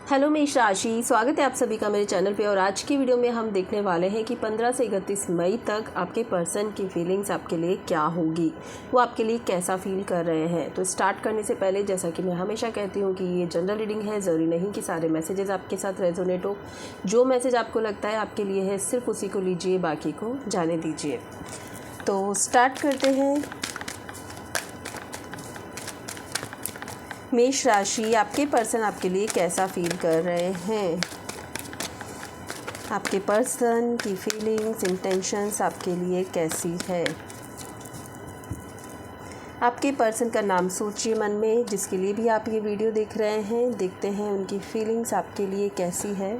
Hello मेष राशि, स्वागत है आप सभी का मेरे चैनल पे। और आज की वीडियो में हम देखने वाले हैं कि 15 से 31 मई तक आपके पर्सन की फीलिंग्स आपके लिए क्या होगी, वो आपके लिए कैसा फील कर रहे हैं। तो स्टार्ट करने से पहले जैसा कि मैं हमेशा कहती हूँ कि ये जनरल रीडिंग है, ज़रूरी नहीं कि सारे मैसेजेस आपके साथ रेजोनेट हो। जो मैसेज आपको लगता है आपके लिए है, सिर्फ उसी को लीजिए, बाकी को जाने दीजिए। तो स्टार्ट करते हैं। मेष राशि, आपके पर्सन आपके लिए कैसा फील कर रहे हैं। आपके पर्सन की फीलिंग्स, इंटेंशंस आपके लिए कैसी है। आपके पर्सन का नाम सोचिए मन में, जिसके लिए भी आप ये वीडियो देख रहे हैं। देखते हैं उनकी फीलिंग्स आपके लिए कैसी है।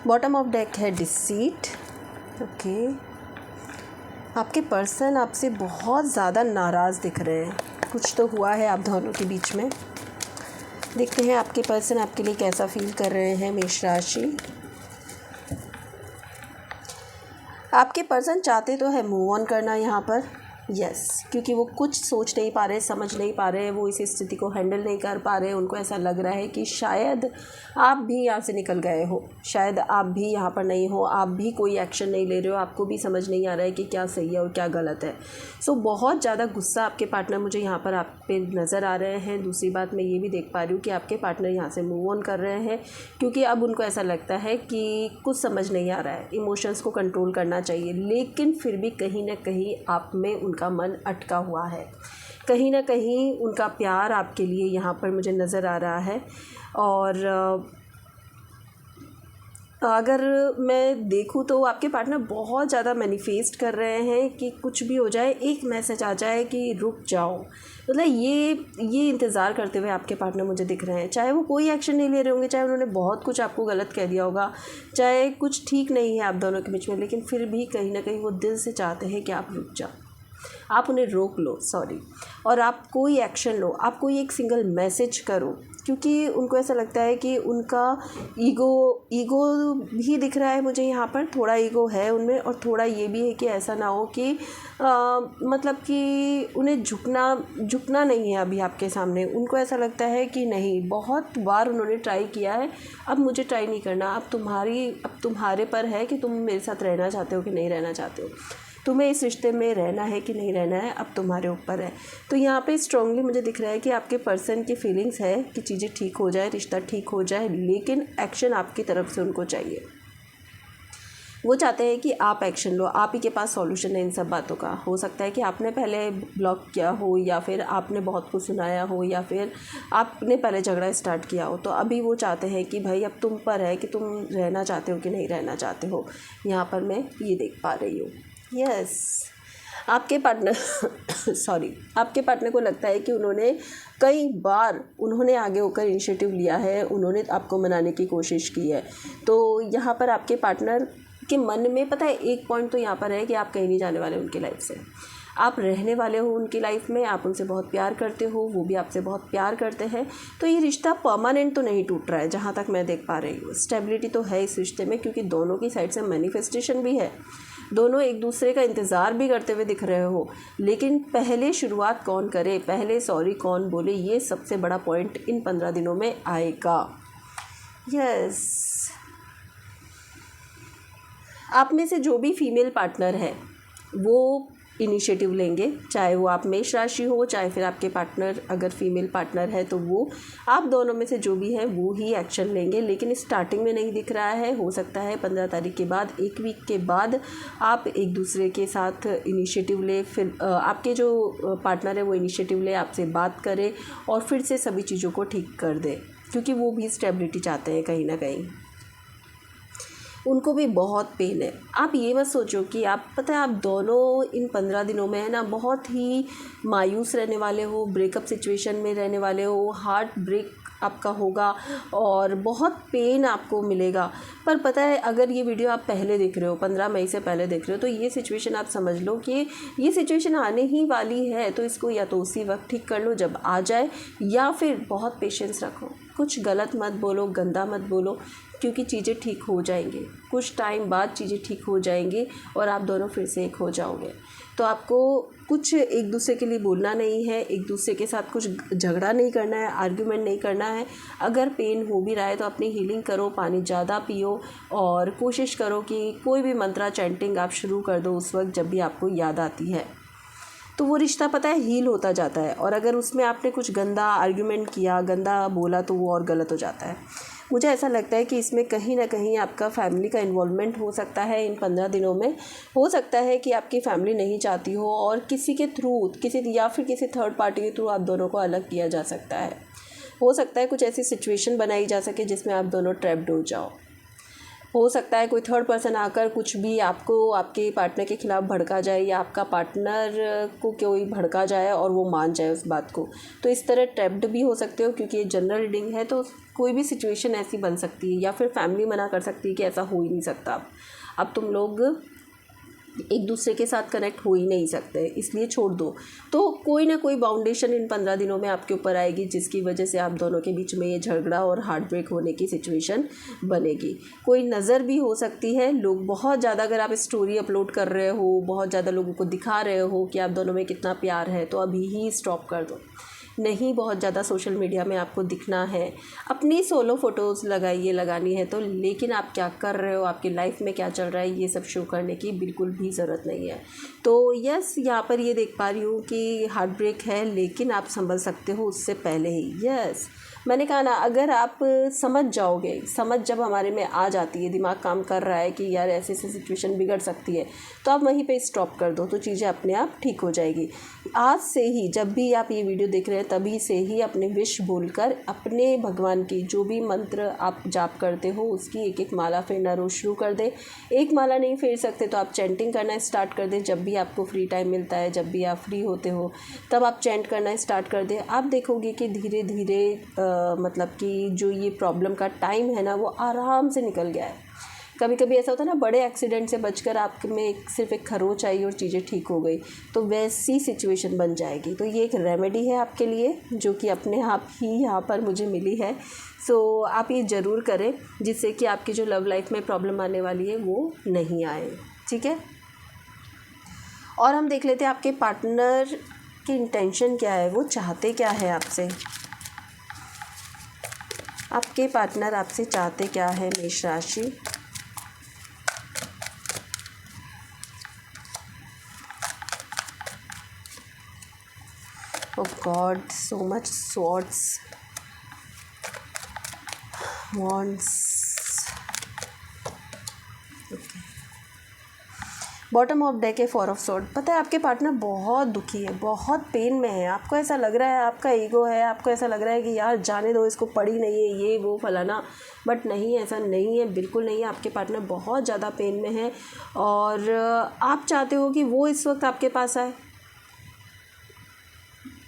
बॉटम ऑफ डेक है डिसीट। ओके, आपके पर्सन आपसे बहुत ज़्यादा नाराज़ दिख रहे हैं। कुछ तो हुआ है आप दोनों के बीच में। देखते हैं आपके पर्सन आपके लिए कैसा फील कर रहे हैं। मेष राशि, आपके पर्सन चाहते तो है मूव ऑन करना यहाँ पर, यस, क्योंकि वो कुछ सोच नहीं पा रहे, समझ नहीं पा रहे, वो इस स्थिति को हैंडल नहीं कर पा रहे। उनको ऐसा लग रहा है कि शायद आप भी यहाँ से निकल गए हो, शायद आप भी यहाँ पर नहीं हो, आप भी कोई एक्शन नहीं ले रहे हो, आपको भी समझ नहीं आ रहा है कि क्या सही है और क्या गलत है। सो बहुत ज़्यादा गुस्सा आपके पार्टनर मुझे यहाँ पर आप पे नज़र आ रहे हैं। दूसरी बात मैं ये भी देख पा रही हूँ कि आपके पार्टनर यहाँ से मूव ऑन कर रहे हैं, क्योंकि अब उनको ऐसा लगता है कि कुछ समझ नहीं आ रहा है, इमोशंस को कंट्रोल करना चाहिए, लेकिन फिर भी कहीं ना कहीं आप में उनका मन अटका हुआ है। कहीं ना कहीं उनका प्यार आपके लिए यहाँ पर मुझे नज़र आ रहा है। और अगर मैं देखूँ तो आपके पार्टनर बहुत ज़्यादा मैनिफेस्ट कर रहे हैं कि कुछ भी हो जाए, एक मैसेज आ जाए कि रुक जाओ। मतलब ये इंतज़ार करते हुए आपके पार्टनर मुझे दिख रहे हैं। चाहे वो कोई एक्शन नहीं ले रहे होंगे, चाहे उन्होंने बहुत कुछ आपको गलत कह दिया होगा, चाहे कुछ ठीक नहीं है आप दोनों के बीच में, लेकिन फिर भी कहीं ना कहीं वो दिल से चाहते हैं कि आप रुक जाओ, आप उन्हें रोक लो, सॉरी, और आप कोई एक्शन लो, आप कोई एक सिंगल मैसेज करो। क्योंकि उनको ऐसा लगता है कि उनका ईगो भी दिख रहा है मुझे यहाँ पर, थोड़ा ईगो है उनमें, और थोड़ा ये भी है कि ऐसा ना हो कि मतलब कि उन्हें झुकना नहीं है अभी आपके सामने। उनको ऐसा लगता है कि नहीं, बहुत बार उन्होंने ट्राई किया है, अब मुझे ट्राई नहीं करना, अब तुम्हारे पर है कि तुम मेरे साथ रहना चाहते हो कि नहीं रहना चाहते हो, तुम्हें इस रिश्ते में रहना है कि नहीं रहना है, अब तुम्हारे ऊपर है। तो यहाँ पे स्ट्रांगली मुझे दिख रहा है कि आपके पर्सन की फीलिंग्स है कि चीज़ें ठीक हो जाए, रिश्ता ठीक हो जाए, लेकिन एक्शन आपकी तरफ से उनको चाहिए। वो चाहते हैं कि आप एक्शन लो, आप ही के पास सॉल्यूशन है इन सब बातों का। हो सकता है कि आपने पहले ब्लॉक किया हो, या फिर आपने बहुत कुछ सुनाया हो, या फिर आपने पहले झगड़ा स्टार्ट किया हो। तो अभी वो चाहते हैं कि भाई अब तुम पर है कि तुम रहना चाहते हो कि नहीं रहना चाहते हो। यहाँ पर मैं ये देख पा रही हूँ। यस, आपके पार्टनर सॉरी, आपके पार्टनर को लगता है कि उन्होंने कई बार आगे होकर इनिशिएटिव लिया है, उन्होंने आपको मनाने की कोशिश की है। तो यहाँ पर आपके पार्टनर के मन में पता है, एक पॉइंट तो यहाँ पर है कि आप कहीं नहीं जाने वाले उनकी लाइफ से, आप रहने वाले हो उनकी लाइफ में, आप उनसे बहुत प्यार करते हो, वो भी आपसे बहुत प्यार करते हैं। तो ये रिश्ता परमानेंट तो नहीं टूट रहा है, जहाँ तक मैं देख पा रही हूँ। स्टेबिलिटी तो है इस रिश्ते में, क्योंकि दोनों की साइड से मैनिफेस्टेशन भी है, दोनों एक दूसरे का इंतज़ार भी करते हुए दिख रहे हो। लेकिन पहले शुरुआत कौन करे, पहले सॉरी कौन बोले, ये सबसे बड़ा पॉइंट इन 15 दिनों में आएगा। यस, आप में से जो भी फीमेल पार्टनर है वो इनिशिएटिव लेंगे, चाहे वो आप मेष राशि हो, चाहे फिर आपके पार्टनर अगर फीमेल पार्टनर है तो वो, आप दोनों में से जो भी है वो ही एक्शन लेंगे। लेकिन स्टार्टिंग में नहीं दिख रहा है। हो सकता है 15 तारीख के बाद, एक वीक के बाद आप एक दूसरे के साथ इनिशिएटिव ले, फिर आपके जो पार्टनर है वो इनिशिएटिव ले, आपसे बात करे और फिर से सभी चीज़ों को ठीक कर दे, क्योंकि वो भी स्टेबिलिटी चाहते हैं कहीं ना कहीं। उनको भी बहुत पेन है। आप ये मत सोचो कि आप, पता है, आप दोनों इन 15 दिनों में है ना बहुत ही मायूस रहने वाले हो, ब्रेकअप सिचुएशन में रहने वाले हो, हार्ट ब्रेक आपका होगा और बहुत पेन आपको मिलेगा। पर पता है, अगर ये वीडियो आप पहले देख रहे हो, 15 मई से पहले देख रहे हो, तो ये सिचुएशन आप समझ लो कि ये सिचुएशन आने ही वाली है। तो इसको या तो उसी वक्त ठीक कर लो जब आ जाए, या फिर बहुत पेशेंस रखो, कुछ गलत मत बोलो, गंदा मत बोलो, क्योंकि चीज़ें ठीक हो जाएंगी, कुछ टाइम बाद चीज़ें ठीक हो जाएंगी और आप दोनों फिर से एक हो जाओगे। तो आपको कुछ एक दूसरे के लिए बोलना नहीं है, एक दूसरे के साथ कुछ झगड़ा नहीं करना है, आर्ग्यूमेंट नहीं करना है। अगर पेन हो भी रहा है तो अपनी हीलिंग करो, पानी ज़्यादा पियो और कोशिश करो कि कोई भी मंत्रा चैंटिंग आप शुरू कर दो उस वक्त जब भी आपको याद आती है। तो वो रिश्ता पता है हील होता जाता है। और अगर उसमें आपने कुछ गंदा आर्ग्यूमेंट किया, गंदा बोला, तो वो और गलत हो जाता है। मुझे ऐसा लगता है कि इसमें कहीं ना कहीं आपका फैमिली का इन्वॉल्वमेंट हो सकता है इन 15 दिनों में। हो सकता है कि आपकी फैमिली नहीं चाहती हो और किसी के थ्रू, किसी या फिर किसी थर्ड पार्टी के थ्रू आप दोनों को अलग किया जा सकता है। हो सकता है कुछ ऐसी सिचुएशन बनाई जा सके जिसमें आप दोनों ट्रैप्ड हो जाओ। हो सकता है कोई थर्ड पर्सन आकर कुछ भी आपको आपके पार्टनर के खिलाफ़ भड़का जाए, या आपका पार्टनर को कोई भड़का जाए और वो मान जाए उस बात को। तो इस तरह ट्रैप्ड भी हो सकते हो, क्योंकि ये जनरल रीडिंग है। तो कोई भी सिचुएशन ऐसी बन सकती है, या फिर फैमिली मना कर सकती है कि ऐसा हो ही नहीं सकता, अब तुम लोग एक दूसरे के साथ कनेक्ट हो ही नहीं सकते, इसलिए छोड़ दो। तो कोई ना कोई बाउंडेशन इन 15 दिनों में आपके ऊपर आएगी, जिसकी वजह से आप दोनों के बीच में ये झगड़ा और हार्ट ब्रेक होने की सिचुएशन बनेगी। कोई नज़र भी हो सकती है, लोग बहुत ज़्यादा, अगर आप स्टोरी अपलोड कर रहे हो, बहुत ज़्यादा लोगों को दिखा रहे हो कि आप दोनों में कितना प्यार है, तो अभी ही स्टॉप कर दो। नहीं बहुत ज़्यादा सोशल मीडिया में आपको दिखना है, अपनी सोलो फ़ोटोज़ लगानी है तो, लेकिन आप क्या कर रहे हो, आपकी लाइफ में क्या चल रहा है, ये सब शो करने की बिल्कुल भी ज़रूरत नहीं है। तो यस, यहाँ पर ये देख पा रही हूँ कि हार्ट ब्रेक है, लेकिन आप संभल सकते हो उससे पहले ही। यस, मैंने कहा ना, अगर आप समझ जाओगे, समझ जब हमारे में आ जाती है, दिमाग काम कर रहा है कि यार ऐसे ऐसे सिचुएशन बिगड़ सकती है, तो आप वहीं पे स्टॉप कर दो, तो चीज़ें अपने आप ठीक हो जाएगी। आज से ही, जब भी आप ये वीडियो देख रहे हैं, तभी से ही अपने विश बोलकर अपने भगवान की जो भी मंत्र आप जाप करते हो उसकी एक एक माला फेरना रोज शुरू कर दें। एक माला नहीं फेर सकते तो आप चैंटिंग करना स्टार्ट कर दें। जब भी आपको फ्री टाइम मिलता है, जब भी आप फ्री होते हो, तब आप चैंट करना स्टार्ट कर दें। आप देखोगे कि धीरे धीरे मतलब कि जो ये प्रॉब्लम का टाइम है ना, वो आराम से निकल गया है। कभी कभी ऐसा होता है ना, बड़े एक्सीडेंट से बचकर आप में सिर्फ एक खरोच आई और चीज़ें ठीक हो गई, तो वैसी सिचुएशन बन जाएगी। तो ये एक रेमेडी है आपके लिए, जो कि अपने आप ही यहाँ पर मुझे मिली है। सो आप ये ज़रूर करें, जिससे कि आपकी जो लव लाइफ में प्रॉब्लम आने वाली है वो नहीं आए। ठीक है, और हम देख लेते हैं आपके पार्टनर की इंटेंशन क्या है, वो चाहते क्या है आपसे। आपके पार्टनर आपसे चाहते क्या है, मेष राशि। Oh God, so much swords, wands. Bottom of deck है 4 ऑफ स्वॉर्ड। पता है आपके पार्टनर बहुत दुखी है, बहुत पेन में है। आपको ऐसा लग रहा है, आपका ईगो है, आपको ऐसा लग रहा है कि यार जाने दो, इसको पड़ी नहीं है, ये वो फलाना, बट नहीं, ऐसा नहीं है, बिल्कुल नहीं है। आपके पार्टनर बहुत ज़्यादा पेन में है और आप चाहते हो कि वो इस वक्त आपके पास आए।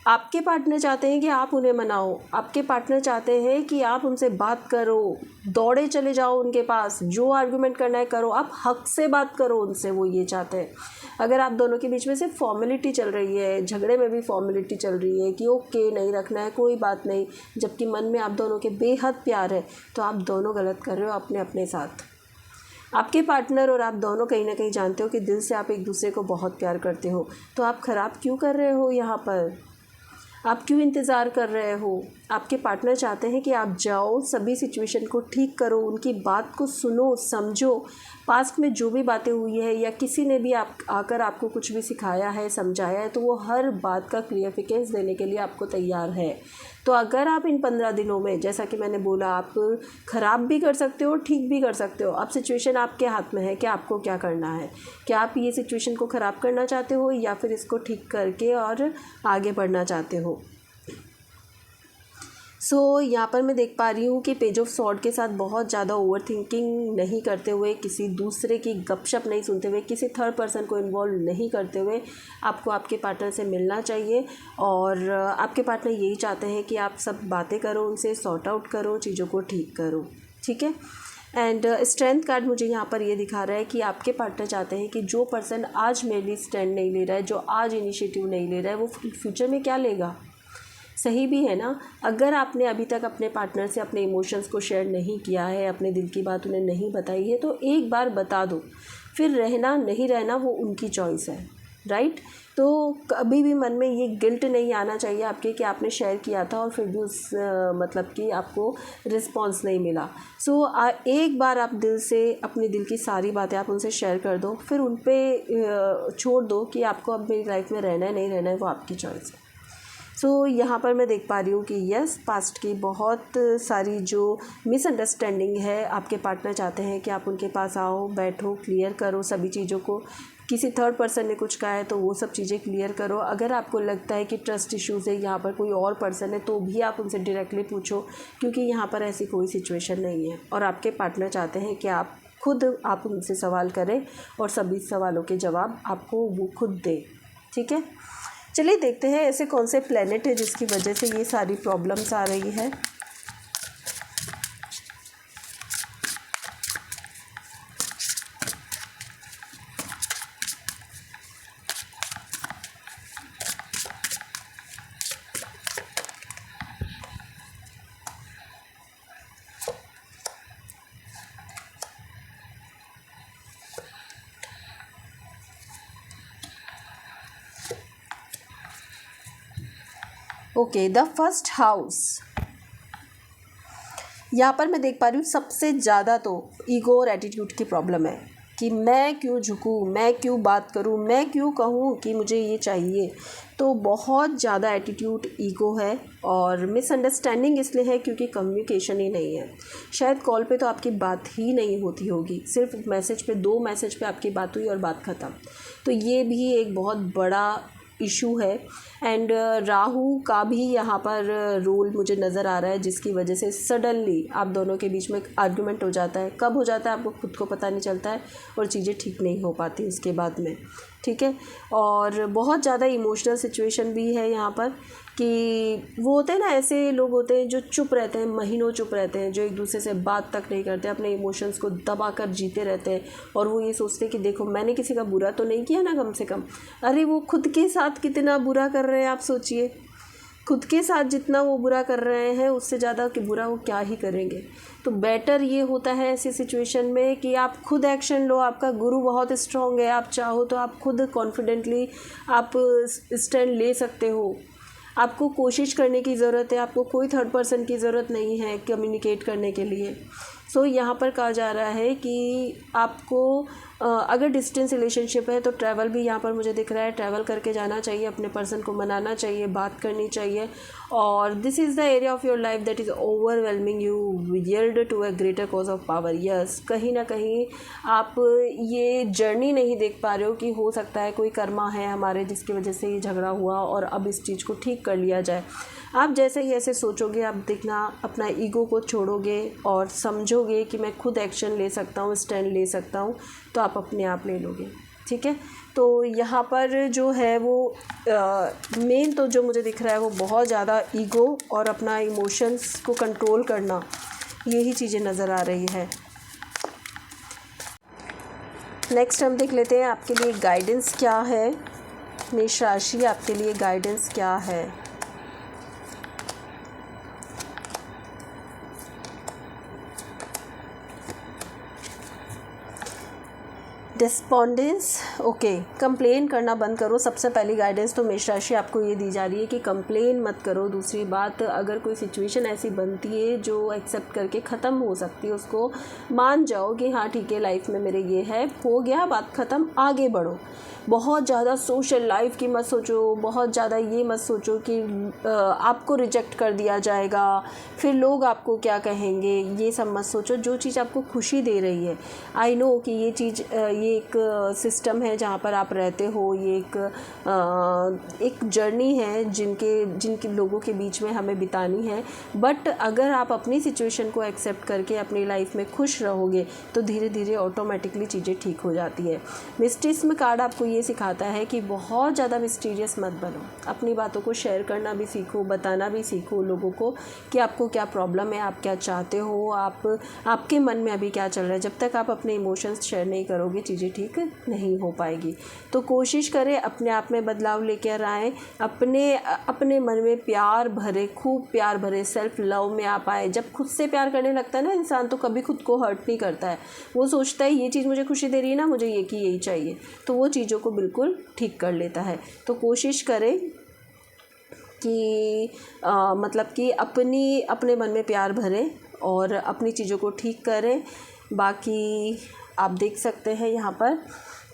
आपके पार्टनर चाहते हैं कि आप उन्हें मनाओ, आपके पार्टनर चाहते हैं कि आप उनसे बात करो, दौड़े चले जाओ उनके पास, जो आर्गुमेंट करना है करो, आप हक से बात करो उनसे, वो ये चाहते हैं। अगर आप दोनों के बीच में सिर्फ फॉर्मेलिटी चल रही है, झगड़े में भी फॉर्मेलिटी चल रही है कि ओके नहीं रखना है, कोई बात नहीं, जबकि मन में आप दोनों के बेहद प्यार है, तो आप दोनों गलत कर रहे हो अपने अपने साथ। आपके पार्टनर और आप दोनों कहीं ना कहीं जानते हो कि दिल से आप एक दूसरे को बहुत प्यार करते हो, तो आप ख़राब क्यों कर रहे हो यहाँ पर, आप क्यों इंतज़ार कर रहे हो। आपके पार्टनर चाहते हैं कि आप जाओ, सभी सिचुएशन को ठीक करो, उनकी बात को सुनो, समझो। पास्ट में जो भी बातें हुई है या किसी ने भी आप आकर आपको कुछ भी सिखाया है, समझाया है, तो वो हर बात का क्लियरिफिकेंस देने के लिए आपको तैयार है। तो अगर आप इन 15 दिनों में, जैसा कि मैंने बोला, आप ख़राब भी कर सकते हो, ठीक भी कर सकते हो। अब सिचुएशन आपके हाथ में है कि आपको क्या करना है। क्या आप ये सिचुएशन को ख़राब करना चाहते हो या फिर इसको ठीक करके और आगे बढ़ना चाहते हो। यहाँ पर मैं देख पा रही हूँ कि पेज ऑफ सॉर्ड के साथ बहुत ज़्यादा ओवर थिंकिंग नहीं करते हुए, किसी दूसरे की गपशप नहीं सुनते हुए, किसी थर्ड पर्सन को इन्वॉल्व नहीं करते हुए आपको आपके पार्टनर से मिलना चाहिए। और आपके पार्टनर यही चाहते हैं कि आप सब बातें करो, उनसे सॉर्ट आउट करो, चीज़ों को ठीक करो। ठीक है, एंड स्ट्रेंथ कार्ड मुझे यहाँ पर ये दिखा रहा है कि आपके पार्टनर चाहते हैं कि जो पर्सन आज मेरे लिए स्टैंड नहीं ले रहा है, जो आज इनिशिएटिव नहीं ले रहा है, वो फ्यूचर में क्या लेगा। सही भी है ना। अगर आपने अभी तक अपने पार्टनर से अपने इमोशंस को शेयर नहीं किया है, अपने दिल की बात उन्हें नहीं बताई है, तो एक बार बता दो, फिर रहना नहीं रहना वो उनकी चॉइस है, राइट। तो कभी भी मन में ये गिल्ट नहीं आना चाहिए आपके कि आपने शेयर किया था और फिर भी उस मतलब कि आपको रिस्पॉन्स नहीं मिला। सो एक बार आप दिल से अपने दिल की सारी बातें आप उनसे शेयर कर दो, फिर उन पे छोड़ दो कि आपको अब मेरी लाइफ में रहना है नहीं रहना है, वो आपकी चॉइस है। सो यहाँ पर मैं देख पा रही हूँ कि यस, पास्ट की बहुत सारी जो मिसअंडरस्टैंडिंग है, आपके पार्टनर चाहते हैं कि आप उनके पास आओ, बैठो, क्लियर करो सभी चीज़ों को। किसी थर्ड पर्सन ने कुछ कहा है तो वो सब चीज़ें क्लियर करो। अगर आपको लगता है कि ट्रस्ट इश्यूज़ है, यहाँ पर कोई और पर्सन है, तो भी आप उनसे डायरेक्टली पूछो, क्योंकि यहाँ पर ऐसी कोई सिचुएशन नहीं है। और आपके पार्टनर चाहते हैं कि आप उनसे सवाल करें और सभी सवालों के जवाब आपको वो खुद दें, ठीक है। चलिए देखते हैं ऐसे कौन से प्लैनेट है जिसकी वजह से ये सारी प्रॉब्लम्स आ रही है। ओके, द फर्स्ट हाउस, यहाँ पर मैं देख पा रही हूँ सबसे ज़्यादा तो ईगो और एटीट्यूड की प्रॉब्लम है कि मैं क्यों झुकूँ, मैं क्यों बात करूँ, मैं क्यों कहूँ कि मुझे ये चाहिए। तो बहुत ज़्यादा एटीट्यूड, ईगो है। और मिसअंडरस्टैंडिंग इसलिए है क्योंकि कम्युनिकेशन ही नहीं है। शायद कॉल पे तो आपकी बात ही नहीं होती होगी, सिर्फ मैसेज पे, 2 मैसेज पे आपकी बात हुई और बात ख़त्म। तो ये भी एक बहुत बड़ा इशू है। एंड राहु का भी यहाँ पर रोल मुझे नज़र आ रहा है, जिसकी वजह से सडनली आप दोनों के बीच में एक आर्गुमेंट हो जाता है। कब हो जाता है आपको खुद को पता नहीं चलता है और चीज़ें ठीक नहीं हो पाती उसके बाद में, ठीक है। और बहुत ज़्यादा इमोशनल सिचुएशन भी है यहाँ पर कि वो होते हैं ना, ऐसे लोग होते हैं जो चुप रहते हैं, महीनों चुप रहते हैं, जो एक दूसरे से बात तक नहीं करते, अपने इमोशंस को दबा कर जीते रहते हैं। और वो ये सोचते हैं कि देखो मैंने किसी का बुरा तो नहीं किया ना, कम से कम। अरे वो खुद के साथ कितना बुरा कर रहे हैं आप सोचिए। खुद के साथ जितना वो बुरा कर रहे हैं, उससे ज़्यादा कि बुरा वो क्या ही करेंगे। तो बेटर ये होता है ऐसी सिचुएशन में कि आप खुद एक्शन लो। आपका गुरु बहुत स्ट्रांग है, आप चाहो तो आप खुद कॉन्फिडेंटली आप स्टैंड ले सकते हो। आपको कोशिश करने की ज़रूरत है, आपको कोई थर्ड पर्सन की ज़रूरत नहीं है कम्युनिकेट करने के लिए। सो यहाँ पर कहा जा रहा है कि आपको अगर डिस्टेंस रिलेशनशिप है तो ट्रैवल भी यहाँ पर मुझे दिख रहा है। ट्रैवल करके जाना चाहिए, अपने पर्सन को मनाना चाहिए, बात करनी चाहिए। और this is the area of your life that is overwhelming you yield to a greater cause of power. Yes, कहीं ना कहीं आप ये जर्नी नहीं देख पा रहे हो कि हो सकता है कोई कर्मा है हमारे जिसकी वजह से ये झगड़ा हुआ और अब इस चीज़ को ठीक कर लिया जाए। आप जैसे ही ऐसे सोचोगे, आप देखना अपना ईगो को छोड़ोगे और समझोगे कि मैं खुद एक्शन ले सकता हूँ, स्टैंड ले सकता हूँ, तो आप अपने आप ले लोगे, ठीक है। तो यहाँ पर जो है वो मेन तो जो मुझे दिख रहा है वो बहुत ज़्यादा ईगो और अपना इमोशंस को कंट्रोल करना, यही चीज़ें नज़र आ रही है। नेक्स्ट हम देख लेते हैं आपके लिए गाइडेंस क्या है। मेष राशि, आपके लिए गाइडेंस क्या है। Despondence, okay. कंप्लेन करना बंद करो। सबसे पहली गाइडेंस तो मेष राशि आपको ये दी जा रही है कि कंप्लेन मत करो। दूसरी बात, अगर कोई सिचुएशन ऐसी बनती है जो एक्सेप्ट करके ख़त्म हो सकती है, उसको मान जाओ कि हाँ ठीक है, लाइफ में मेरे ये है, हो गया, बात ख़त्म, आगे बढ़ो। बहुत ज़्यादा सोशल लाइफ की मत सोचो, बहुत ज़्यादा ये मत सोचो कि आपको रिजेक्ट कर दिया जाएगा, फिर लोग आपको क्या कहेंगे, ये सब मत सोचो। जो चीज़ आपको खुशी दे रही है, आई नो कि ये चीज़ ये एक सिस्टम है जहाँ पर आप रहते हो, ये एक जर्नी है जिनके लोगों के बीच में हमें बितानी है। बट अगर आप अपनी सिचुएशन को एक्सेप्ट करके अपनी लाइफ में खुश रहोगे तो धीरे धीरे ऑटोमेटिकली चीज़ें ठीक हो जाती है। मिस्टिस्म कार्ड आपको ये सिखाता है कि बहुत ज़्यादा मिस्टीरियस मत बनो। अपनी बातों को शेयर करना भी सीखो, बताना भी सीखो लोगों को कि आपको क्या प्रॉब्लम है, आप क्या चाहते हो, आपके मन में अभी क्या चल रहा है। जब तक आप अपने इमोशंस शेयर नहीं करोगे, चीज़ें चीज़ें ठीक नहीं हो पाएगी। तो कोशिश करें अपने आप में बदलाव लेकर आएँ, अपने मन में प्यार भरे, खूब प्यार भरे, सेल्फ लव में आप आए। जब खुद से प्यार करने लगता है ना इंसान, तो कभी खुद को हर्ट नहीं करता है। वो सोचता है ये चीज़ मुझे खुशी दे रही है ना, मुझे ये की यही चाहिए, तो वो चीज़ों को बिल्कुल ठीक कर लेता है। तो कोशिश करें कि मतलब कि अपने मन में प्यार भरें और अपनी चीज़ों को ठीक करें। बाकी आप देख सकते हैं यहाँ पर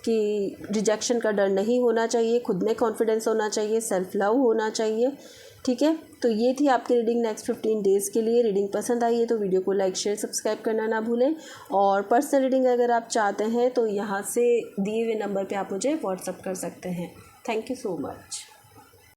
कि रिजेक्शन का डर नहीं होना चाहिए, खुद में कॉन्फिडेंस होना चाहिए, सेल्फ लव होना चाहिए। ठीक है, तो ये थी आपकी रीडिंग नेक्स्ट 15 डेज़ के लिए। रीडिंग पसंद आई है तो वीडियो को लाइक शेयर सब्सक्राइब करना ना भूलें। और पर्सनल रीडिंग अगर आप चाहते हैं तो यहाँ से दिए हुए नंबर पे आप मुझे व्हाट्सअप कर सकते हैं। Thank you so much.